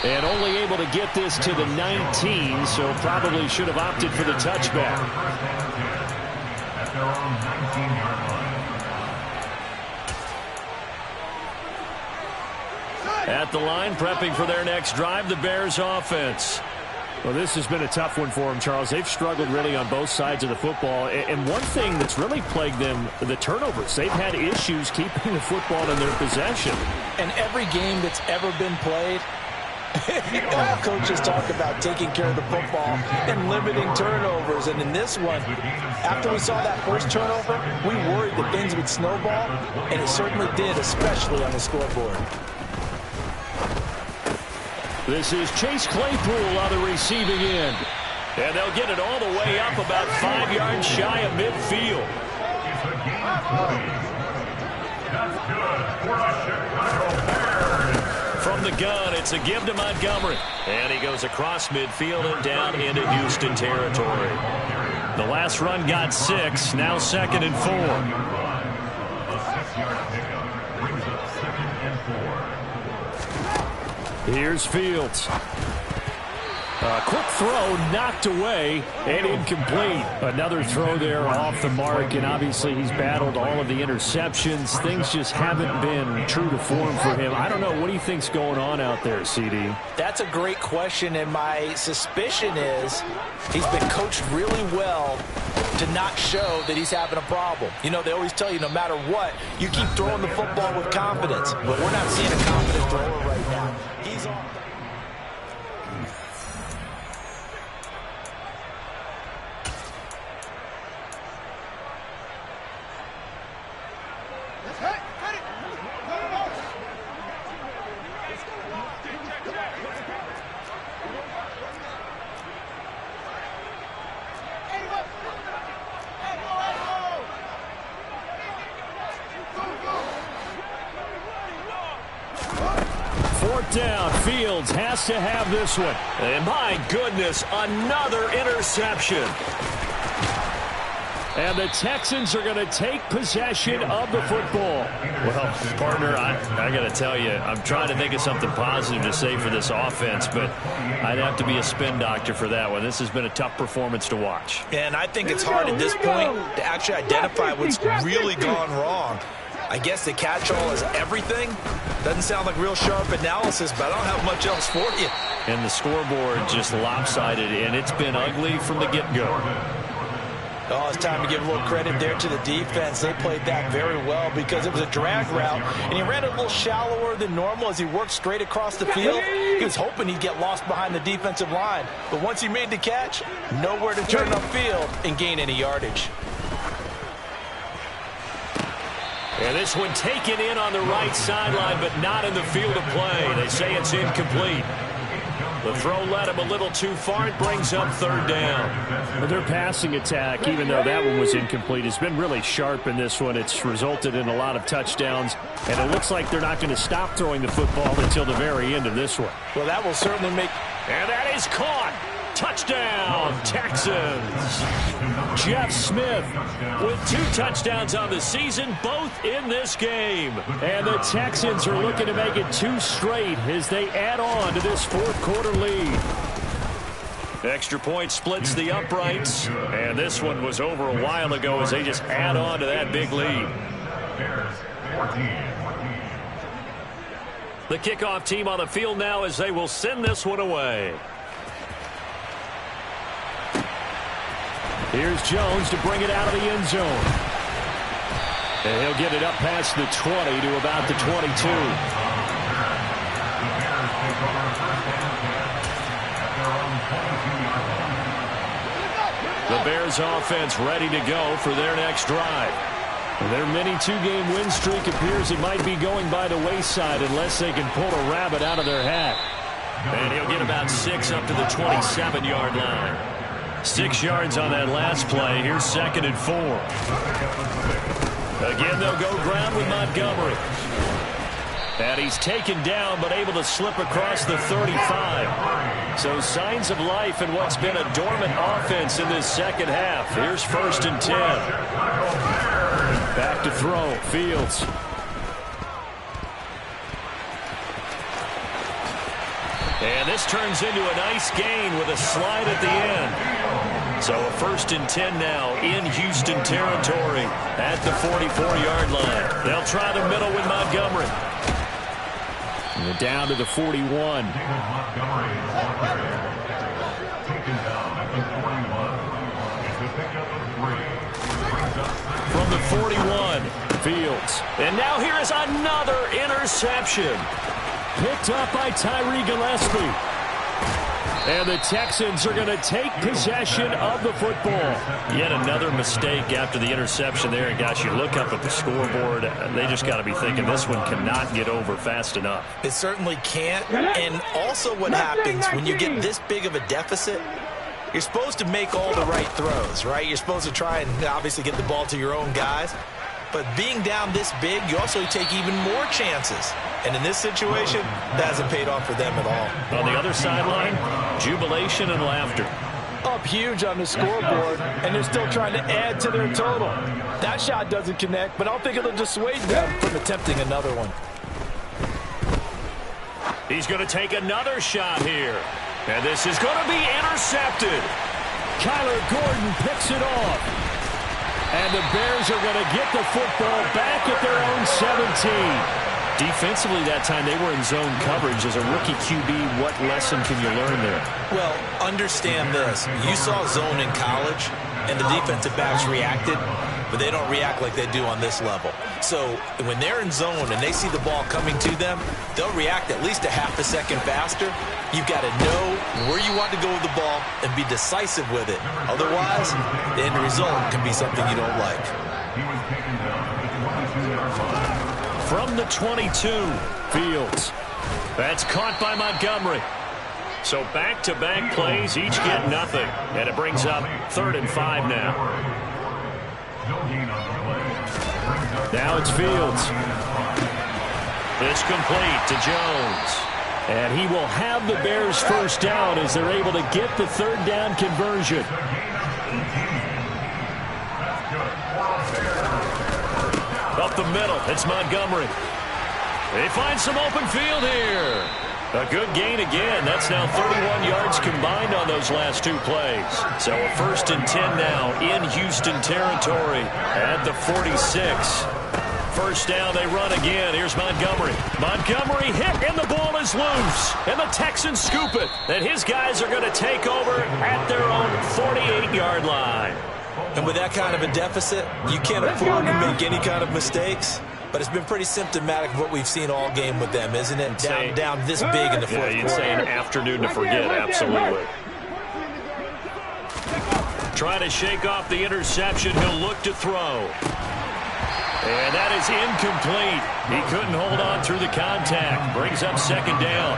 Speaker 7: And only able to get this to the 19, so probably should have opted for the touchback.
Speaker 4: At their own 19-yard line.
Speaker 2: At the line, prepping for their next drive, the Bears offense.
Speaker 7: Well, this has been a tough one for them, Charles. They've struggled really on both sides of the football. And one thing that's really plagued them, the turnovers. They've had issues keeping the football in their possession.
Speaker 3: And every game that's ever been played, all coaches talk about taking care of the football and limiting turnovers. And in this one, after we saw that first turnover, we worried that things would snowball, and it certainly did, especially on the scoreboard.
Speaker 2: This is Chase Claypool on the receiving end. And they'll get it all the way up about 5 yards shy of midfield.
Speaker 4: That's good for the Chicago Bears.
Speaker 2: From the gun, it's a give to Montgomery. And he goes across midfield and down into Houston territory. The last run got 6, now 2nd and 4.
Speaker 4: A 6-yard pickup brings up 2nd and 4.
Speaker 7: Here's Fields. A quick throw knocked away and incomplete. Another throw there off the mark, and obviously he's battled all of the interceptions. Things just haven't been true to form for him. I don't know. What do you think's going on out there, CD?
Speaker 3: That's a great question, and my suspicion is he's been coached really well to not show that he's having a problem. You know, they always tell you no matter what, you keep throwing the football with confidence. But we're not seeing a confident thrower right now. He's on.
Speaker 7: down. Fields has to have this one.
Speaker 2: And my goodness, another interception.
Speaker 7: And the Texans are going to take possession of the football.
Speaker 2: Well, partner, I got to tell you, I'm trying to think of something positive to say for this offense, but I'd have to be a spin doctor for that one. This has been a tough performance to watch.
Speaker 6: And I think it's hard at this point to actually identify what's really gone wrong. I guess the catch-all is everything. Doesn't sound like real sharp analysis, but I don't have much else for you.
Speaker 2: And the scoreboard just lopsided, and it's been ugly from the get-go.
Speaker 3: Oh, it's time to give a little credit there to the defense. They played that very well because it was a drag route, and he ran a little shallower than normal as he worked straight across the field. He was hoping he'd get lost behind the defensive line, but once he made the catch, nowhere to turn upfield and gain any yardage.
Speaker 2: And this one taken in on the right sideline, but not in the field of play. They say it's incomplete. The throw led him a little too far. It brings up third down.
Speaker 7: Well, their passing attack, even though that one was incomplete, has been really sharp in this one. It's resulted in a lot of touchdowns, and it looks like they're not going to stop throwing the football until the very end of this one.
Speaker 3: Well, that will certainly make...
Speaker 2: And that is caught. Touchdown, Texans.
Speaker 7: Jeff Smith
Speaker 2: with 2 touchdowns on the season, both in this game.
Speaker 7: And the Texans are looking to make it 2 straight as they add on to this fourth-quarter lead.
Speaker 2: Extra point splits the uprights, and this one was over a while ago as they just add on to that big lead. The kickoff team on the field now as they will send this one away.
Speaker 7: Here's Jones to bring it out of the end zone. And he'll get it up past the 20 to about the 22.
Speaker 2: The Bears offense ready to go for their next drive.
Speaker 7: Their mini 2-game win streak appears it might be going by the wayside unless they can pull a rabbit out of their hat.
Speaker 2: And he'll get about 6 up to the 27-yard line. 6 yards on that last play. Here's 2nd and 4. Again, they'll go ground with Montgomery. And he's taken down, but able to slip across the 35. So signs of life in what's been a dormant offense in this second half. Here's 1st and 10.
Speaker 7: Back to throw. Fields.
Speaker 2: And this turns into a nice gain with a slide at the end. So a 1st and 10 now in Houston territory at the 44-yard line. They'll try the middle with Montgomery.
Speaker 7: And down to the 41.
Speaker 2: From the 41,
Speaker 7: Fields.
Speaker 2: And now here is another interception.
Speaker 7: Picked up by Tyree Gillespie. And the Texans are going to take possession of the football.
Speaker 2: Yet another mistake after the interception there. And, gosh, you look up at the scoreboard, they just got to be thinking this one cannot get over fast enough.
Speaker 6: It certainly can't. And also what happens when you get this big of a deficit, you're supposed to make all the right throws, right? You're supposed to try and obviously get the ball to your own guys. But being down this big, you also take even more chances. And in this situation, that hasn't paid off for them at all.
Speaker 2: On the other sideline, jubilation and laughter.
Speaker 3: Up huge on the scoreboard, and they're still trying to add to their total. That shot doesn't connect, but I don't think it'll dissuade them from attempting another one.
Speaker 2: He's going to take another shot here. And this is going to be intercepted.
Speaker 7: Kyler Gordon picks it off. And the Bears are going to get the football back at their own 17.
Speaker 2: Defensively that time, they were in zone coverage. As a rookie QB, what lesson can you learn there?
Speaker 6: Well, understand this. You saw zone in college, and the defensive backs reacted, but they don't react like they do on this level. So when they're in zone and they see the ball coming to them, they'll react at least a half a second faster. You've got to know where you want to go with the ball and be decisive with it. Otherwise, the end result can be something you don't like.
Speaker 2: From the 22,
Speaker 7: Fields.
Speaker 2: That's caught by Montgomery. So back-to-back plays, each get nothing. And it brings up 3rd and 5 now.
Speaker 7: Now it's Fields.
Speaker 2: It's complete to Jones.
Speaker 7: And he will have the Bears first down as they're able to get the third down conversion. Up the middle, it's Montgomery. They find some open field here. A good gain again. That's now 31 yards combined on those last two plays. So a 1st and 10 now in Houston territory at the 46. First down, they run again. Here's Montgomery. Montgomery hit, and the ball is loose. And the Texans scoop it. And his guys are going to take over at their own 48-yard line.
Speaker 6: And with that kind of a deficit, you can't afford to make any kind of mistakes. But it's been pretty symptomatic of what we've seen all game with them, isn't it? Down this big in the fourth quarter.
Speaker 7: You'd say an afternoon to forget, absolutely. Trying to shake off the interception. He'll look to throw. And that is incomplete. He couldn't hold on through the contact. Brings up second down.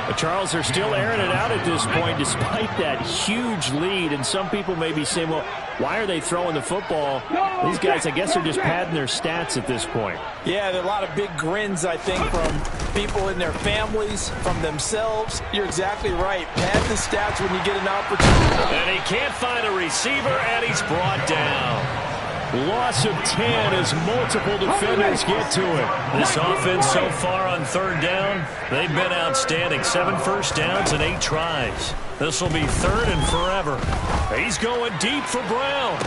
Speaker 7: But Charles, they're still airing it out at this point despite that huge lead. And some people may be saying, well, why are they throwing the football? These guys, I guess, are just padding their stats at this point.
Speaker 3: Yeah, there are a lot of big grins, I think, from people in their families, from themselves. You're exactly right. Pad the stats when you get an opportunity.
Speaker 7: And he can't find a receiver, and he's brought down. Loss of 10 as multiple defenders get to it. This offense so far on third down, they've been outstanding. 7 first downs and 8 tries. This will be 3rd and forever. He's going deep for Brown.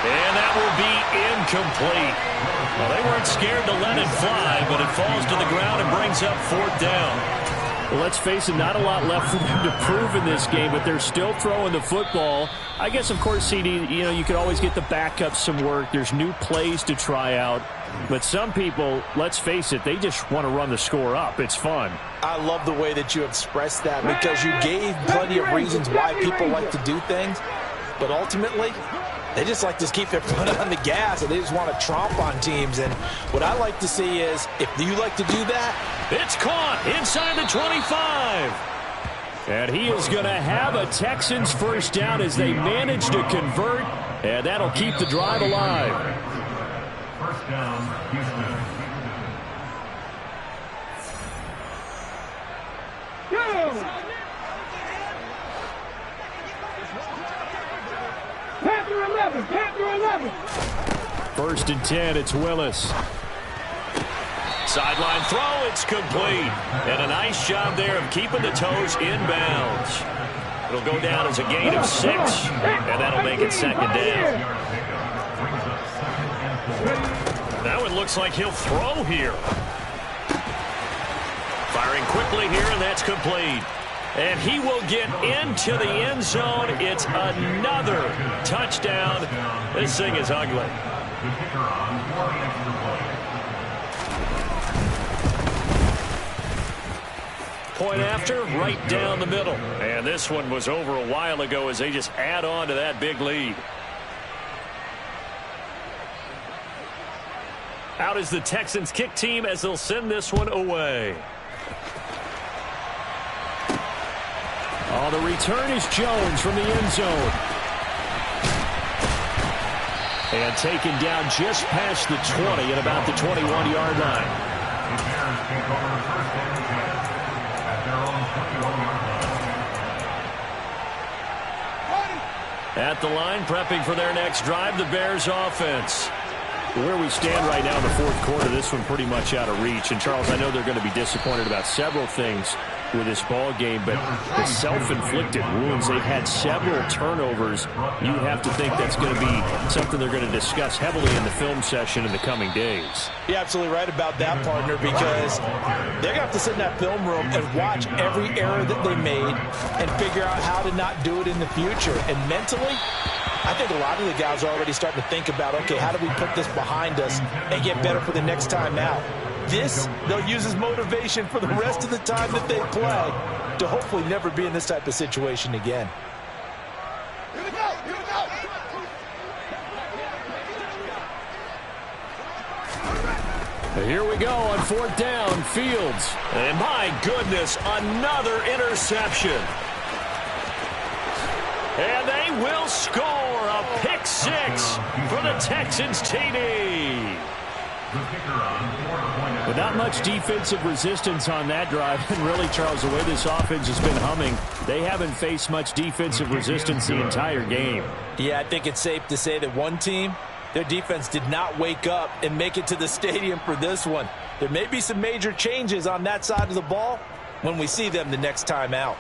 Speaker 7: And that will be incomplete. Well, they weren't scared to let it fly, but it falls to the ground and brings up 4th down. Well, let's face it, not a lot left for them to prove in this game, but they're still throwing the football. I guess, of course, CD, you could always get the backups some work. There's new plays to try out. But some people, let's face it, they just want to run the score up. It's fun.
Speaker 3: I love the way that you expressed that because you gave plenty of reasons why people like to do things. But ultimately, they just like to keep their foot on the gas, and they just want to tromp on teams. And what I like to see is, if you like to do that,
Speaker 7: it's caught inside the 25. And he is going to have a Texans first down as they manage to convert, and that'll keep the drive alive.
Speaker 4: First down, Houston.
Speaker 5: Panther 11, Panther 11.
Speaker 7: 1st and 10, it's Willis. Sideline throw, it's complete. And a nice job there of keeping the toes inbounds. It'll go down as a gain of 6, and that'll make it 2nd down. Now it looks like he'll throw here. Firing quickly here, and that's complete. And he will get into the end zone. It's another touchdown. This thing is ugly. Point after, right down the middle. And this one was over a while ago as they just add on to that big lead. Out is the Texans kick team as they'll send this one away. Oh, the return is Jones from the end zone. And taken down just past the 20 at about the 21-yard line. At the line, prepping for their next drive, the Bears offense. Where we stand right now in the fourth quarter, this one pretty much out of reach. And, Charles, I know they're going to be disappointed about several things with this ball game, but the self-inflicted wounds, they've had several turnovers. You have to think that's going to be something they're going to discuss heavily in the film session in the coming days.
Speaker 3: You're absolutely right about that, partner, because they're going to have to sit in that film room and watch every error that they made and figure out how to not do it in the future. And mentally, I think a lot of the guys are already starting to think about, okay, how do we put this behind us and get better for the next time out? This, they'll use as motivation for the rest of the time that they play to hopefully never be in this type of situation again.
Speaker 5: Here we go, here we go.
Speaker 7: Here we go on 4th down, Fields. And my goodness, another interception. And they will score a pick 6 for the Texans TD. But not much defensive resistance on that drive. And really, Charles, the way this offense has been humming, they haven't faced much defensive resistance the entire game.
Speaker 3: Yeah, I think it's safe to say that one team, their defense did not wake up and make it to the stadium for this one. There may be some major changes on that side of the ball when we see them the next time out.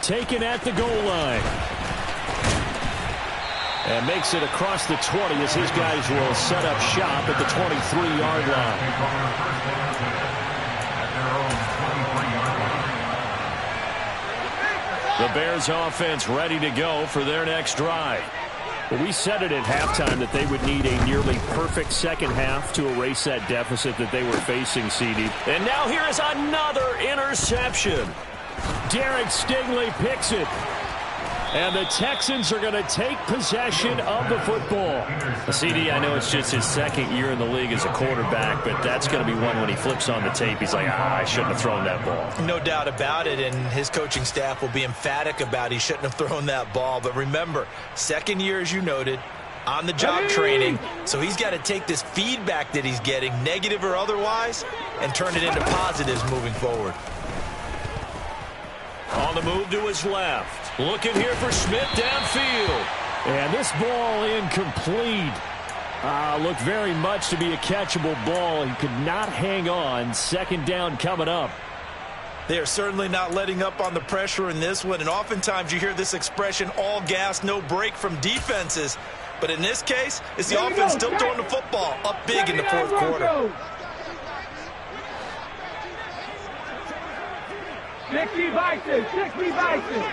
Speaker 7: Taken at the goal line. And makes it across the 20 as his guys will set up shop at the 23-yard line. The Bears offense ready to go for their next drive. Well, we said it at halftime that they would need a nearly perfect second half to erase that deficit that they were facing, CD.
Speaker 2: And now here is another interception.
Speaker 7: Derek Stingley picks it. And the Texans are going to take possession of the football.
Speaker 2: CD, I know it's just his second year in the league as a quarterback, but that's going to be one when he flips on the tape. He's like, I shouldn't have thrown that ball.
Speaker 3: No doubt about it, and his coaching staff will be emphatic about he shouldn't have thrown that ball. But remember, second year, as you noted, on-the-job training, so he's got to take this feedback that he's getting, negative or otherwise, and turn it into positives moving forward.
Speaker 2: On the move to his left. Looking here for Smith downfield.
Speaker 7: And this ball incomplete. Looked very much to be a catchable ball. He could not hang on. Second down coming up.
Speaker 3: They are certainly not letting up on the pressure in this one. And oftentimes you hear this expression, all gas, no break from defenses. But in this case, it's the offense still throwing the football up big in the fourth quarter.
Speaker 5: 60 Vikings, 60 Vikings.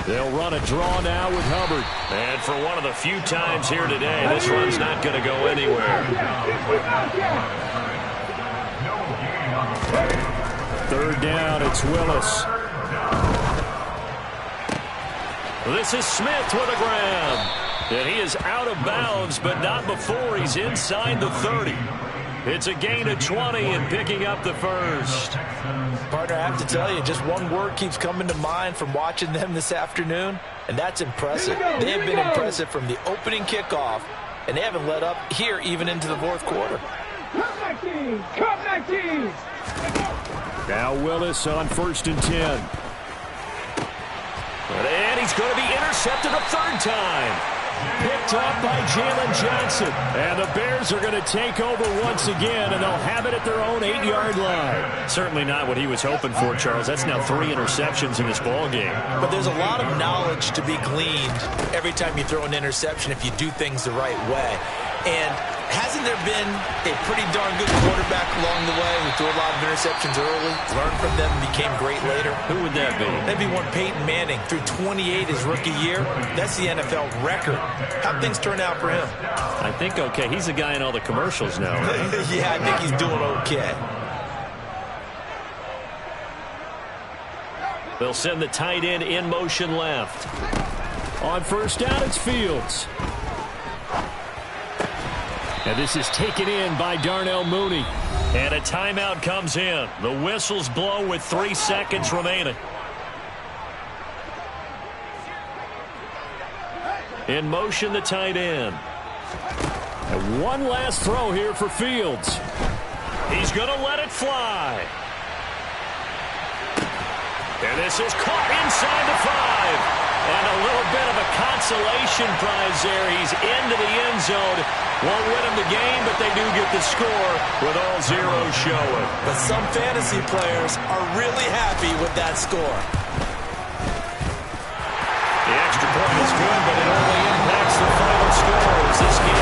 Speaker 7: They'll run a draw now with Hubbard.
Speaker 2: And for one of the few times here today, this run's not going to go anywhere.
Speaker 7: Third down, it's Willis.
Speaker 2: This is Smith with a grab. And he is out of bounds, but not before he's inside the 30. It's a gain of 20 and picking up the first.
Speaker 3: Partner, I have to tell you, just one word keeps coming to mind from watching them this afternoon, and that's impressive. They have been impressive from the opening kickoff, and they haven't let up here even into the fourth quarter.
Speaker 5: Come 19! Come 19!
Speaker 7: Now Willis on 1st and 10.
Speaker 2: And he's going to be intercepted a third time.
Speaker 7: Picked off by Jalen Johnson. And the Bears are going to take over once again, and they'll have it at their own 8-yard line.
Speaker 2: Certainly not what he was hoping for, Charles. That's now 3 interceptions in this ball game.
Speaker 3: But there's a lot of knowledge to be gleaned every time you throw an interception if you do things the right way. And hasn't there been a pretty darn good quarterback along the way who threw a lot of interceptions early, learned from them, and became great later?
Speaker 2: Who would that be?
Speaker 3: That'd be one Peyton Manning, threw 28 his rookie year. That's the NFL record. How'd things turn out for him?
Speaker 2: I think okay. He's the guy in all the commercials now, right?
Speaker 3: Yeah, I think he's doing okay.
Speaker 2: They'll send the tight end in motion left.
Speaker 7: On first down, it's Fields. And this is taken in by Darnell Mooney.
Speaker 2: And a timeout comes in. The whistles blow with 3 seconds remaining. In motion, the tight end.
Speaker 7: And one last throw here for Fields.
Speaker 2: He's going to let it fly. And this is caught inside the 5. And a little bit of a consolation prize there. He's into the end zone. Won't win him the game, but they do get the score with all zeros showing.
Speaker 3: But some fantasy players are really happy with that score.
Speaker 2: The extra point is good, but it only impacts the final score as this game